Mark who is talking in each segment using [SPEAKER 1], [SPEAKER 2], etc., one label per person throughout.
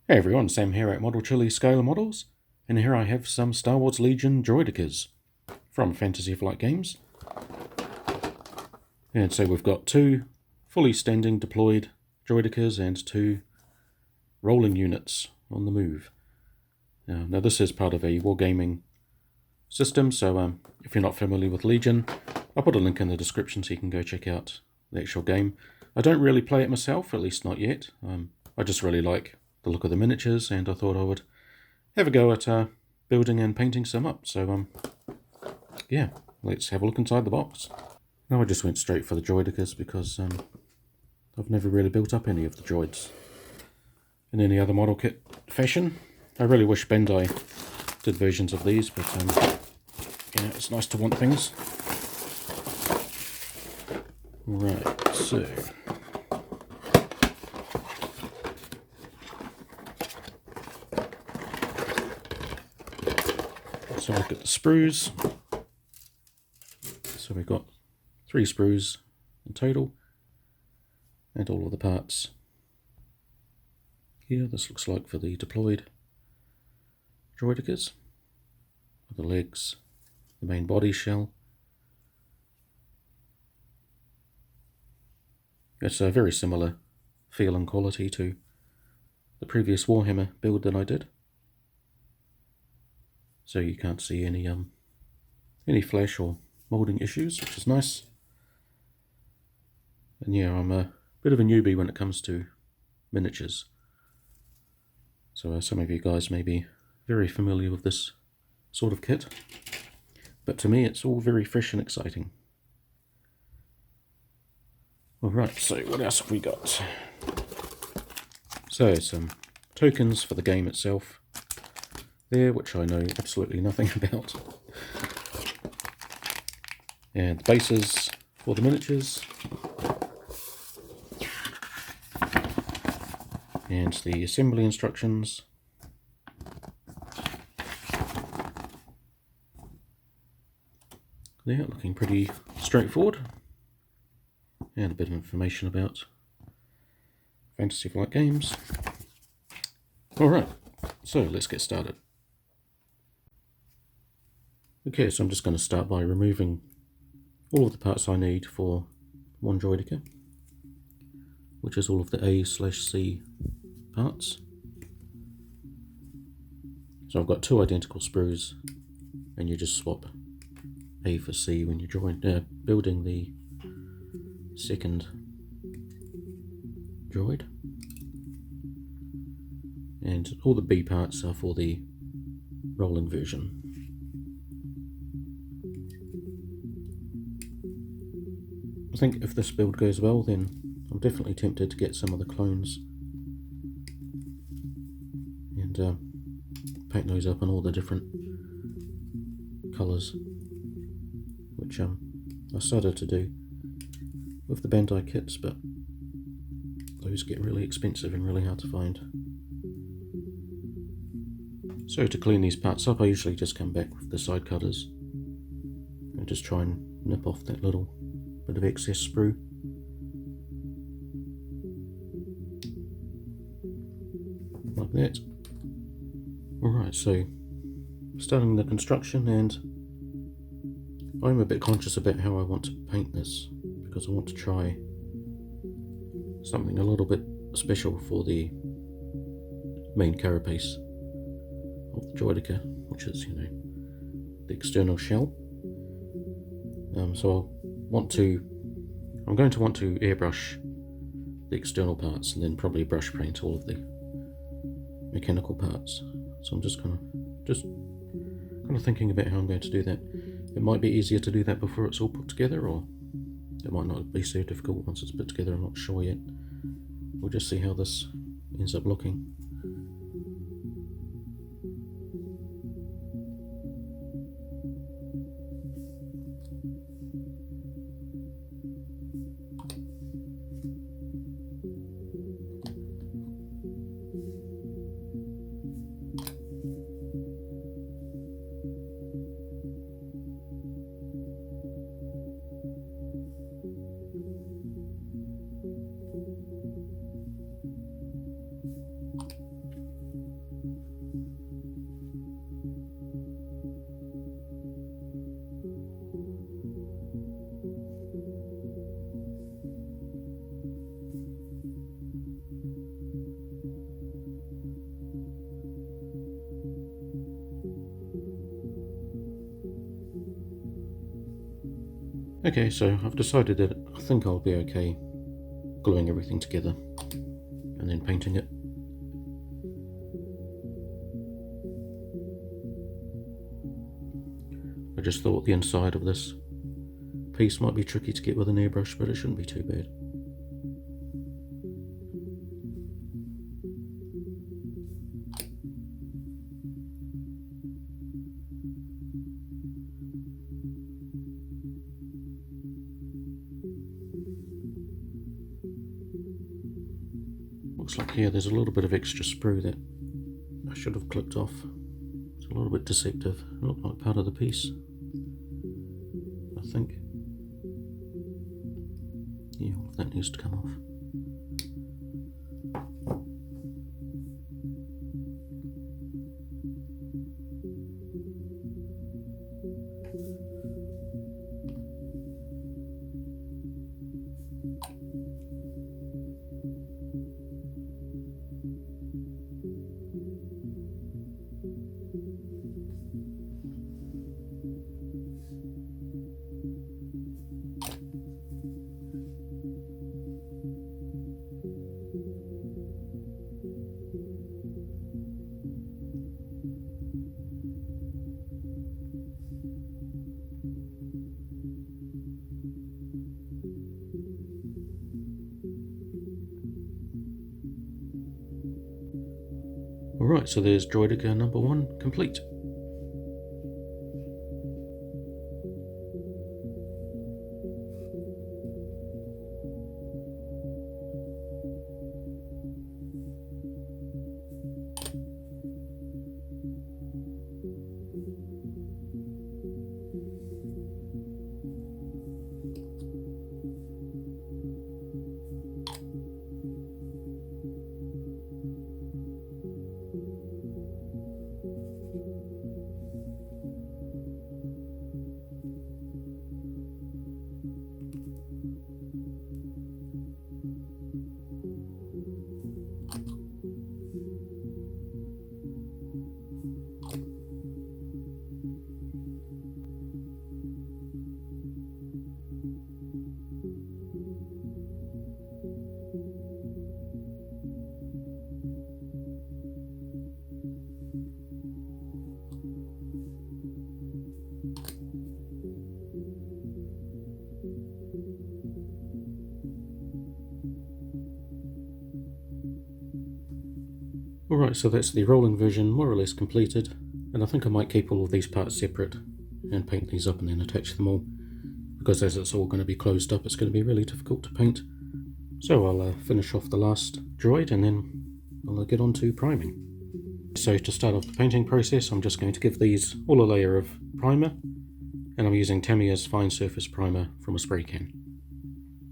[SPEAKER 1] Hey everyone, Sam here at Model Chili Scalar Models, and here I have some Star Wars Legion Droidekas from Fantasy Flight Games. And so we've got two fully standing deployed Droidekas and two rolling units on the move. Now this is part of a wargaming system, so if you're not familiar with Legion, I'll put a link in the description so you can go check out the actual game. I don't really play it myself, at least not yet. I just really like the look of the miniatures, and I thought I would have a go at building and painting some up. So yeah, let's have a look inside the box. Now I just went straight for the Droidekas because I've never really built up any of the droids in any other model kit fashion. I really wish Bandai did versions of these, but yeah, it's nice to want things. Right, so look at the sprues. So we've got 3 sprues in total, and all of the parts here. This looks like for the deployed Droidekas. The legs, the main body shell. It's a very similar feel and quality to the previous Warhammer build that I did. So you can't see any flash or moulding issues, which is nice. And yeah, I'm a bit of a newbie when it comes to miniatures. So some of you guys may be very familiar with this sort of kit, but to me it's all very fresh and exciting. Alright, so what else have we got? So some tokens for the game itself there, which I know absolutely nothing about. And the bases for the miniatures. And the assembly instructions. Yeah, looking pretty straightforward. And a bit of information about Fantasy Flight Games. Alright, so let's get started. Okay, so I'm just going to start by removing all of the parts I need for one Droideka, which is all of the A/C parts. So I've got 2 identical sprues, and you just swap A for C when you're building the second droid. And all the B parts are for the rolling version. I think if this build goes well, then I'm definitely tempted to get some of the clones and paint those up in all the different colours, which I started to do with the Bandai kits, but those get really expensive and really hard to find. So to clean these parts up, I usually just come back with the side cutters and just try and nip off that little bit of excess sprue. Like that. Alright, so starting the construction, and I'm a bit conscious about how I want to paint this, because I want to try something a little bit special for the main carapace of the Droideka, which is, the external shell. So I'm going to want to airbrush the external parts and then probably brush paint all of the mechanical parts. So I'm just kind of thinking about how I'm going to do that. It might be easier to do that before it's all put together, or it might not be so difficult once it's put together. I'm not sure yet. We'll just see how this ends up looking. Okay, so I've decided that I think I'll be okay gluing everything together and then painting it. I just thought the inside of this piece might be tricky to get with an airbrush, but it shouldn't be too bad. Looks like here there's a little bit of extra sprue that I should have clipped off. It's a little bit deceptive. It looked like part of the piece, I think. Yeah, all of that needs to come off. Alright, so there's Droideka number 1 complete. Alright, so that's the rolling version more or less completed, and I think I might keep all of these parts separate and paint these up and then attach them all, because as it's all going to be closed up it's going to be really difficult to paint. So I'll finish off the last droid and then I'll get on to priming. So to start off the painting process, I'm just going to give these all a layer of primer, and I'm using Tamiya's Fine Surface Primer from a spray can.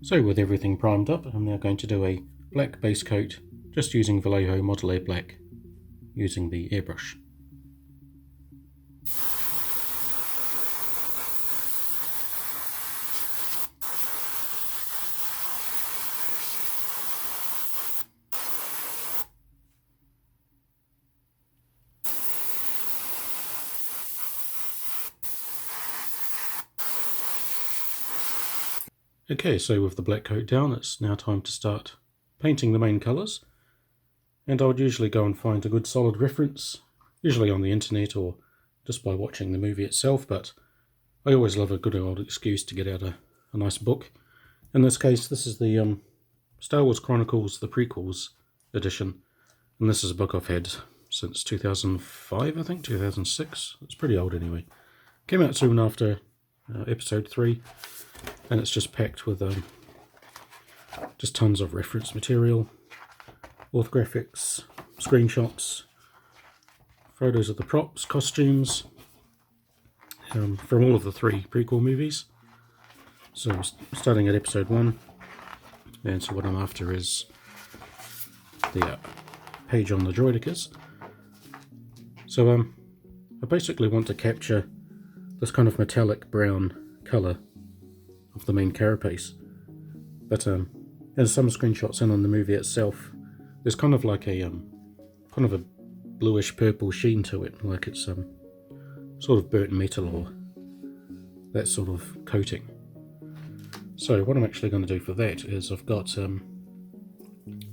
[SPEAKER 1] So with everything primed up, I'm now going to do a black base coat, just using Vallejo Modelé Black, using the airbrush. Okay, so with the black coat down, it's now time to start painting the main colours. And I would usually go and find a good solid reference, usually on the internet or just by watching the movie itself, but I always love a good old excuse to get out a nice book. In this case, this is the Star Wars Chronicles, the Prequels edition, and this is a book I've had since 2005, I think, 2006. It's pretty old anyway. Came out soon after episode 3, and it's just packed with just tons of reference material, orthographics, screenshots, photos of the props, costumes, from all of the 3 prequel movies. So starting at episode 1, and so what I'm after is the page on the Droidekas. So I basically want to capture this kind of metallic brown colour of the main carapace, but as some screenshots in on the movie itself, there's kind of like a kind of a bluish purple sheen to it, like it's sort of burnt metal or that sort of coating. So what I'm actually going to do for that is I've got some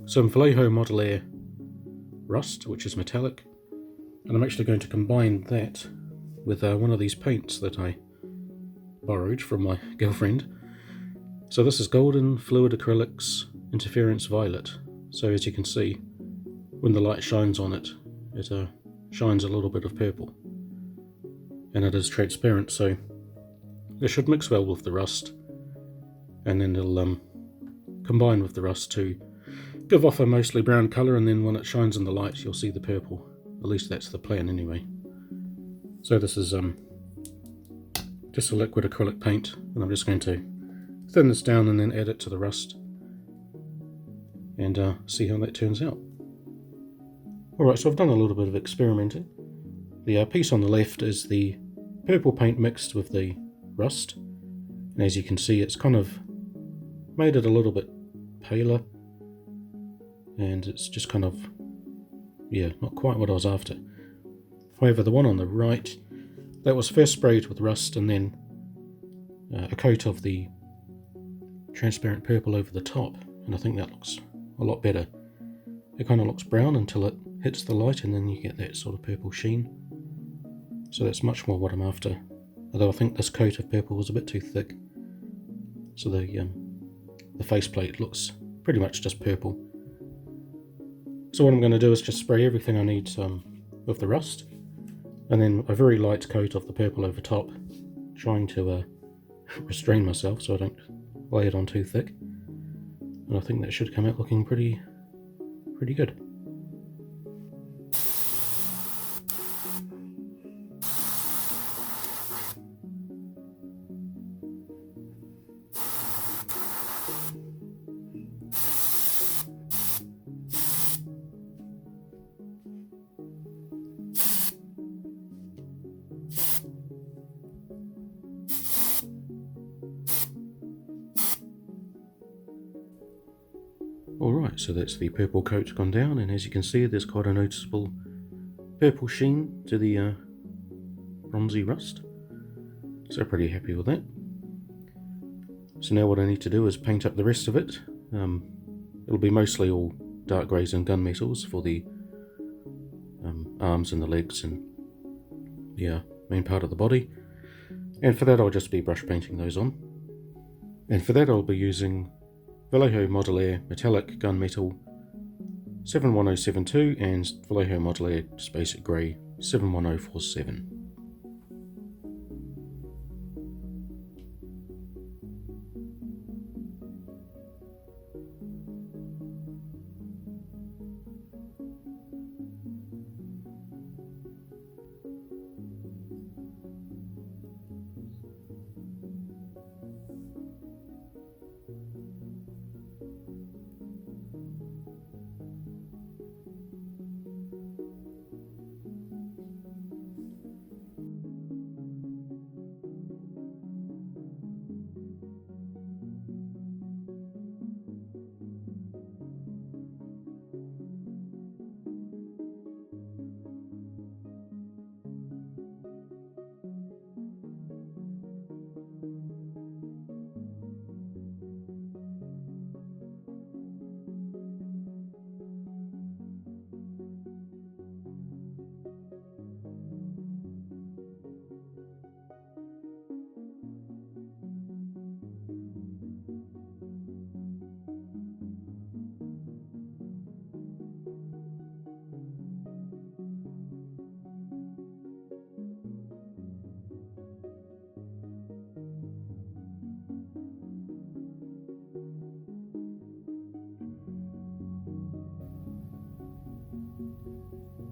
[SPEAKER 1] Vallejo Model Air rust, which is metallic, and I'm actually going to combine that with one of these paints that I borrowed from my girlfriend. So this is Golden Fluid Acrylics Interference Violet. So as you can see, when the light shines on it, it shines a little bit of purple, and it is transparent, so it should mix well with the rust, and then it'll combine with the rust to give off a mostly brown colour, and then when it shines in the light you'll see the purple. At least that's the plan anyway. So this is just a liquid acrylic paint, and I'm just going to thin this down and then add it to the rust and see how that turns out. Alright, so I've done a little bit of experimenting. The piece on the left is the purple paint mixed with the rust, and as you can see it's kind of made it a little bit paler, and it's just kind of, yeah, not quite what I was after. However, the one on the right, that was first sprayed with rust and then a coat of the transparent purple over the top, and I think that looks a lot better. It kind of looks brown until it hits the light, and then you get that sort of purple sheen. So that's much more what I'm after, although I think this coat of purple was a bit too thick, so the faceplate looks pretty much just purple. So what I'm going to do is just spray everything I need with the rust, and then a very light coat of the purple over top, trying to restrain myself so I don't lay it on too thick. And I think that should come out looking pretty good. Alright, so that's the purple coat gone down, and as you can see there's quite a noticeable purple sheen to the bronzy rust. So pretty happy with that. So now what I need to do is paint up the rest of it. It'll be mostly all dark greys and gunmetals for the arms and the legs and the main part of the body. And for that I'll just be brush painting those on. And for that I'll be using Vallejo Model Air Metallic Gunmetal 71072 and Vallejo Model Air just Basic Grey 71047.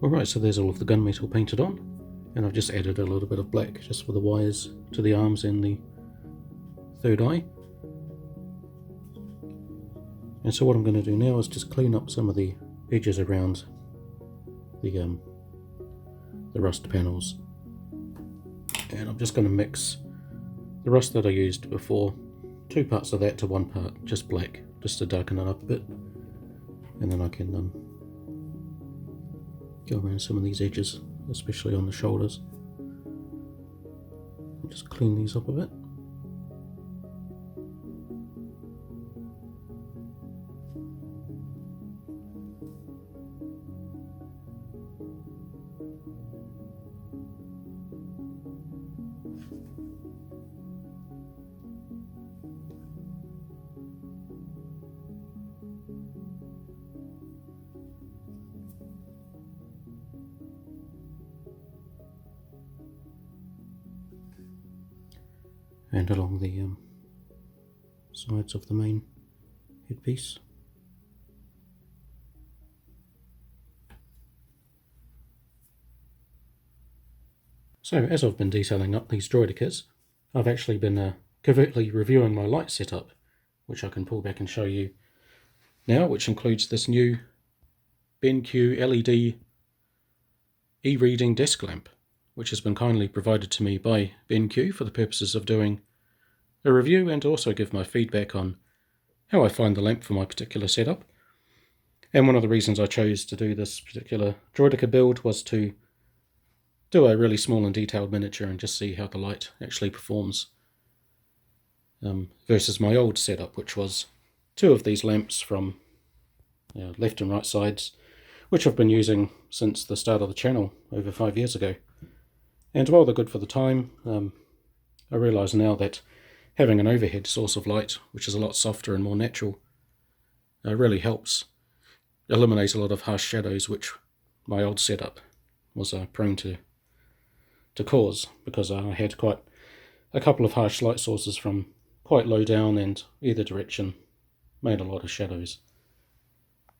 [SPEAKER 1] Alright, so there's all of the gunmetal painted on, and I've just added a little bit of black just for the wires to the arms and the third eye. And so what I'm going to do now is just clean up some of the edges around the rust panels. And I'm just going to mix the rust that I used before, 2 parts of that to 1 part just black, just to darken it up a bit. And then I can go around some of these edges, especially on the shoulders. I'll just clean these up a bit. and along the sides of the main headpiece. So as I've been detailing up these Droidekas, I've actually been covertly reviewing my light setup, which I can pull back and show you now, which includes this new BenQ LED e-reading desk lamp, which has been kindly provided to me by BenQ for the purposes of doing a review and also give my feedback on how I find the lamp for my particular setup. And one of the reasons I chose to do this particular Droideka build was to do a really small and detailed miniature and just see how the light actually performs versus my old setup, which was two of these lamps from left and right sides, which I've been using since the start of the channel over 5 years ago. And while they're good for the time, I realise now that having an overhead source of light, which is a lot softer and more natural, really helps eliminate a lot of harsh shadows, which my old setup was prone to cause, because I had quite a couple of harsh light sources from quite low down and either direction made a lot of shadows.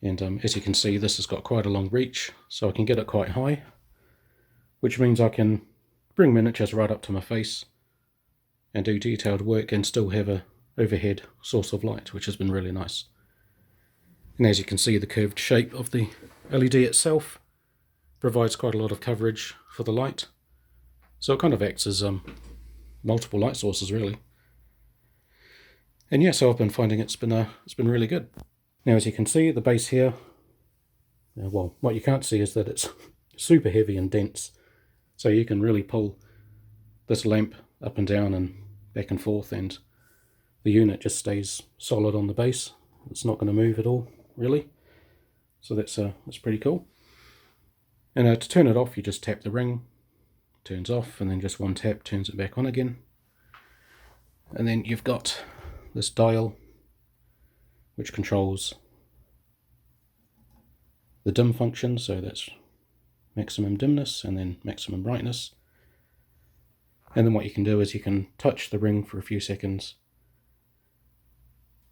[SPEAKER 1] And as you can see, this has got quite a long reach, so I can get it quite high, which means I can bring miniatures right up to my face and do detailed work and still have a overhead source of light, which has been really nice. And as you can see, the curved shape of the LED itself provides quite a lot of coverage for the light, so it kind of acts as multiple light sources really. And yeah, so I've been finding it's been really good. Now as you can see, the base here, well, what you can't see is that it's super heavy and dense, so you can really pull this lamp up and down and back and forth, and the unit just stays solid on the base. It's not going to move at all really, so that's pretty cool. And to turn it off, you just tap the ring, turns off, and then just one tap turns it back on again. And then you've got this dial which controls the dim function, so that's maximum dimness and then maximum brightness. And then what you can do is you can touch the ring for a few seconds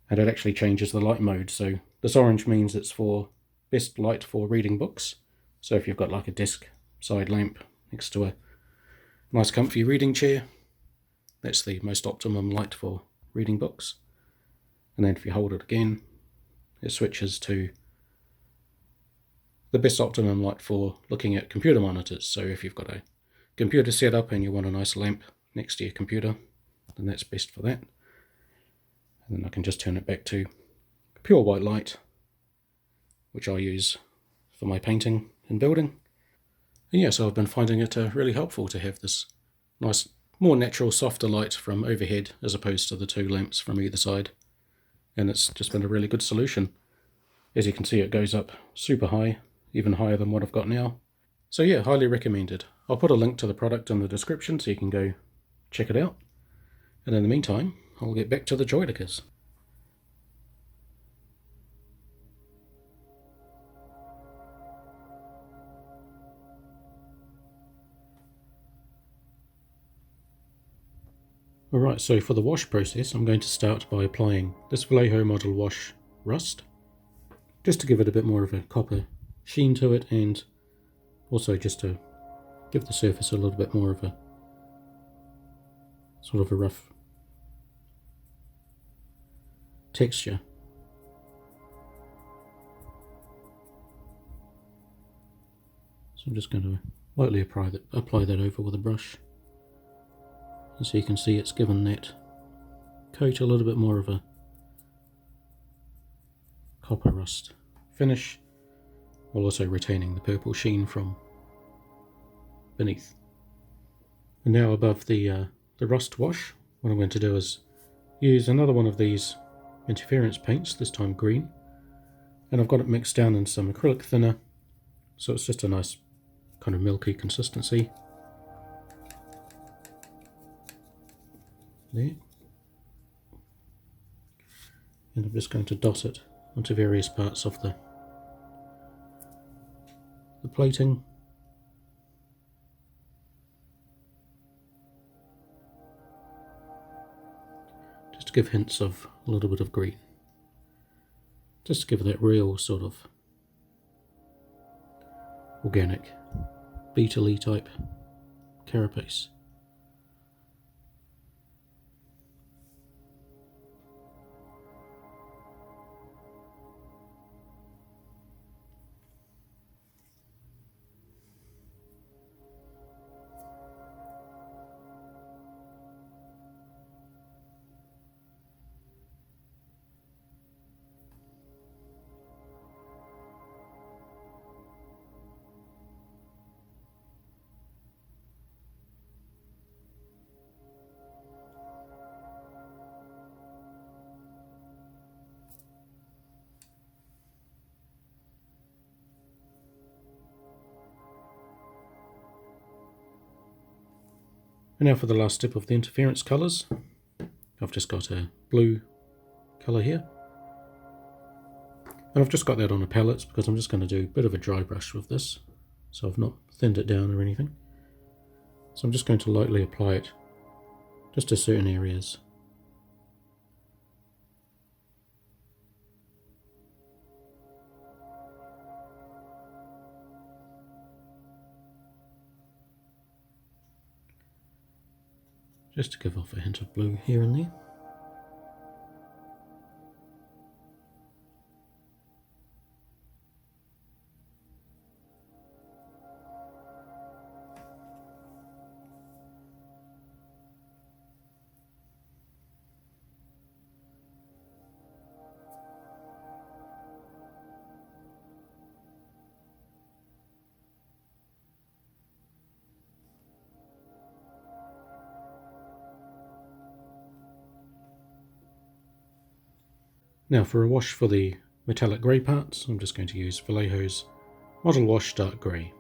[SPEAKER 1] and it actually changes the light mode. So this orange means it's for best light for reading books. So if you've got like a desk side lamp next to a nice comfy reading chair, that's the most optimum light for reading books. And then if you hold it again, it switches to the best optimum light for looking at computer monitors. So if you've got a computer set up and you want a nice lamp next to your computer, then that's best for that. And then I can just turn it back to pure white light, which I use for my painting and building. And yeah, so I've been finding it really helpful to have this nice, more natural, softer light from overhead as opposed to the two lamps from either side. And it's just been a really good solution. As you can see, it goes up super high, even higher than what I've got now. So yeah, highly recommended. I'll put a link to the product in the description so you can go check it out. And in the meantime, I'll get back to the Droidekas. Alright, so for the wash process, I'm going to start by applying this Vallejo Model Wash Rust, just to give it a bit more of a copper sheen to it, and also just to give the surface a little bit more of a sort of a rough texture. So I'm just going to lightly apply that over with a brush. And so you can see it's given that coat a little bit more of a copper rust finish, while also retaining the purple sheen from beneath. And now above the rust wash, what I'm going to do is use another one of these interference paints, this time green, and I've got it mixed down in some acrylic thinner, so it's just a nice kind of milky consistency. There. And I'm just going to dot it onto various parts of the plating. give hints of a little bit of green. Just to give that real sort of organic, beetle-y type carapace. And now for the last step of the interference colours. I've just got a blue colour here. And I've just got that on a palette because I'm just going to do a bit of a dry brush with this. So I've not thinned it down or anything. So I'm just going to lightly apply it just to certain areas. Just to give off a hint of blue here and there. Now for a wash for the metallic grey parts, I'm just going to use Vallejo's Model Wash Dark Grey.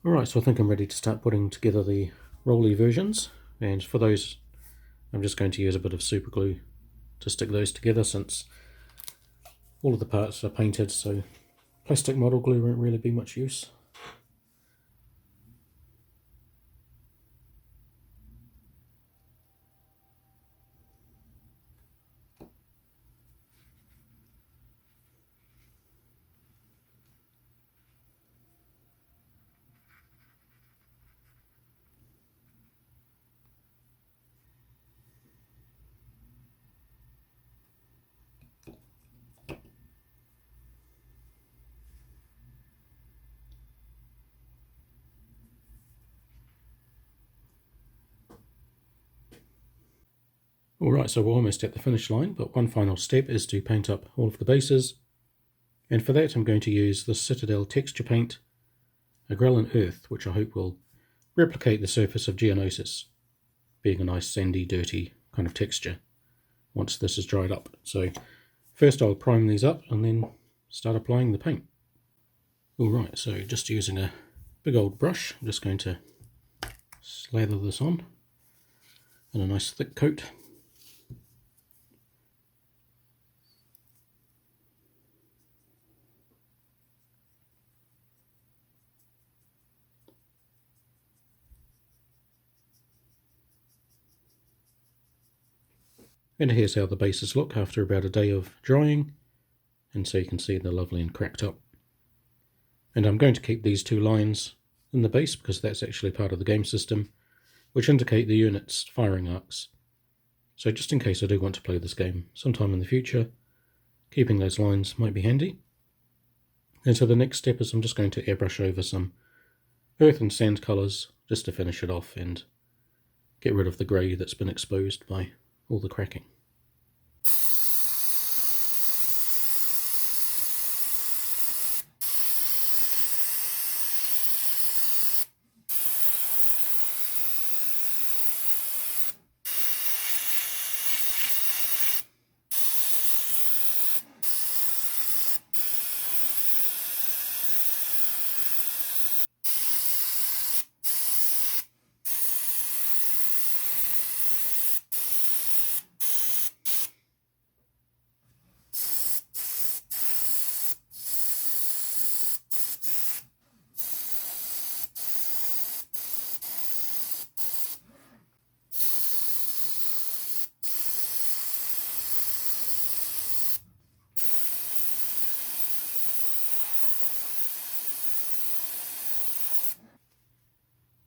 [SPEAKER 1] Alright, so I think I'm ready to start putting together the rolly versions, and for those I'm just going to use a bit of super glue to stick those together since all of the parts are painted, so plastic model glue won't really be much use. Alright, so we're almost at the finish line, but one final step is to paint up all of the bases. And for that I'm going to use the Citadel texture paint, Agrellan Earth, which I hope will replicate the surface of Geonosis, being a nice sandy, dirty kind of texture once this is dried up. So first I'll prime these up and then start applying the paint. Alright, so just using a big old brush, I'm just going to slather this on in a nice thick coat. And here's how the bases look after about a day of drying, and so you can see they're lovely and cracked up. And I'm going to keep these two lines in the base because that's actually part of the game system, which indicate the unit's firing arcs. So just in case I do want to play this game sometime in the future, keeping those lines might be handy. And so the next step is I'm just going to airbrush over some earth and sand colours just to finish it off and get rid of the grey that's been exposed by all the cracking.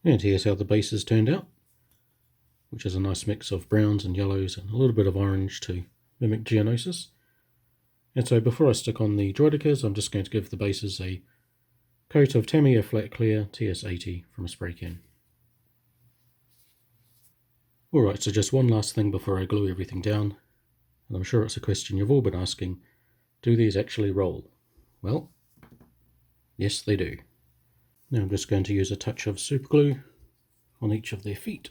[SPEAKER 1] And here's how the base has turned out, which is a nice mix of browns and yellows and a little bit of orange to mimic Geonosis. And so before I stick on the Droidekas, I'm just going to give the bases a coat of Tamiya Flat Clear TS80 from a spray can. Alright, so just one last thing before I glue everything down, and I'm sure it's a question you've all been asking, do these actually roll? Well, yes they do. Now I'm just going to use a touch of super glue on each of their feet.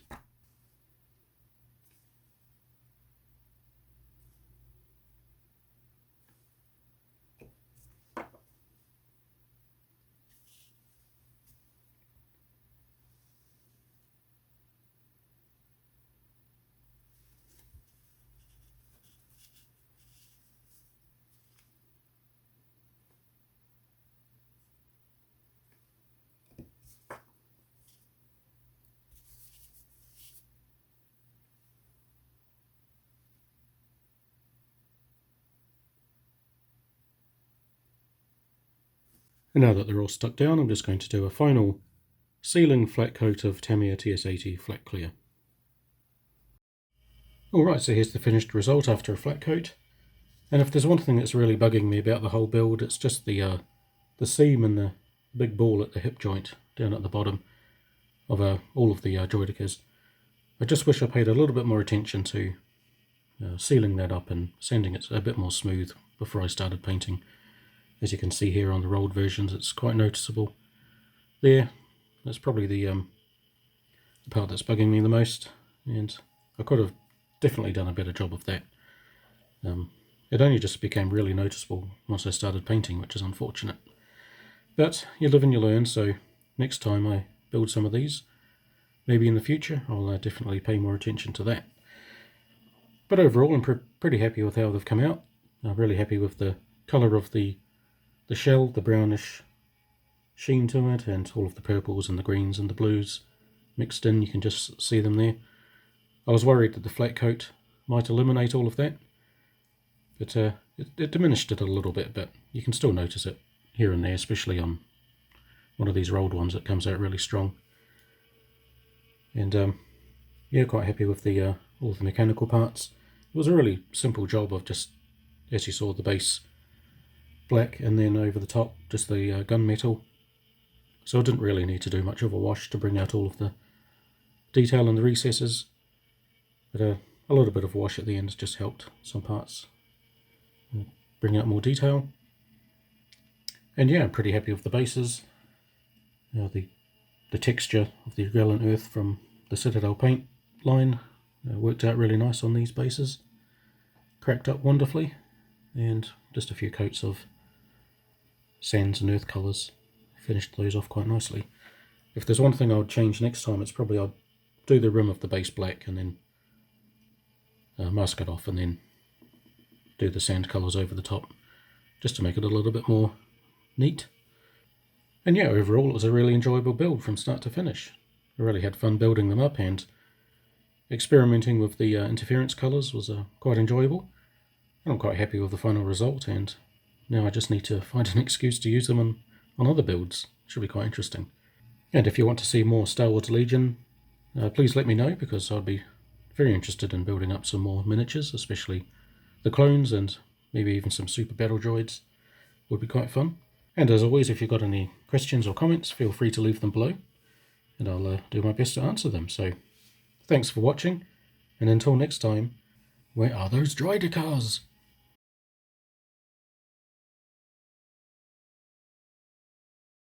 [SPEAKER 1] And now that they're all stuck down, I'm just going to do a final sealing flat coat of Tamiya TS80 Flat Clear. Alright, so here's the finished result after a flat coat. And if there's one thing that's really bugging me about the whole build, it's just the seam and the big ball at the hip joint down at the bottom of all of the Droidekas. I just wish I paid a little bit more attention to sealing that up and sanding it a bit more smooth before I started painting. As you can see here on the rolled versions, it's quite noticeable. There, that's probably the part that's bugging me the most, and I could have definitely done a better job of that. It only just became really noticeable once I started painting, which is unfortunate. But you live and you learn, so next time I build some of these, maybe in the future, I'll definitely pay more attention to that. But overall, I'm pretty happy with how they've come out. I'm really happy with the colour of the shell, the brownish sheen to it, and all of the purples and the greens and the blues mixed in. You can just see them there. I was worried that the flat coat might eliminate all of that, but it diminished it a little bit, but you can still notice it here and there, especially on one of these rolled ones. It comes out really strong. And yeah, quite happy with the all of the mechanical parts. It was a really simple job of just, as you saw, the base black and then over the top just the gunmetal. So I didn't really need to do much of a wash to bring out all of the detail in the recesses, but a little bit of wash at the end has just helped some parts bring out more detail. And yeah, I'm pretty happy with the bases. The texture of the Gallant Earth from the Citadel paint line worked out really nice on these bases. Cracked up wonderfully, and just a few coats of sands and earth colours finished those off quite nicely. If there's one thing I would change next time, it's probably I'd do the rim of the base black and then mask it off and then do the sand colours over the top, just to make it a little bit more neat. And yeah, overall it was a really enjoyable build from start to finish. I really had fun building them up, and experimenting with the interference colours was quite enjoyable. And I'm quite happy with the final result, and now I just need to find an excuse to use them on other builds. Should be quite interesting. And if you want to see more Star Wars Legion, please let me know, because I'd be very interested in building up some more miniatures, especially the clones and maybe even some super battle droids. Would be quite fun. And as always, if you've got any questions or comments, feel free to leave them below. and I'll do my best to answer them. So thanks for watching, and until next time, where are those Droidekas?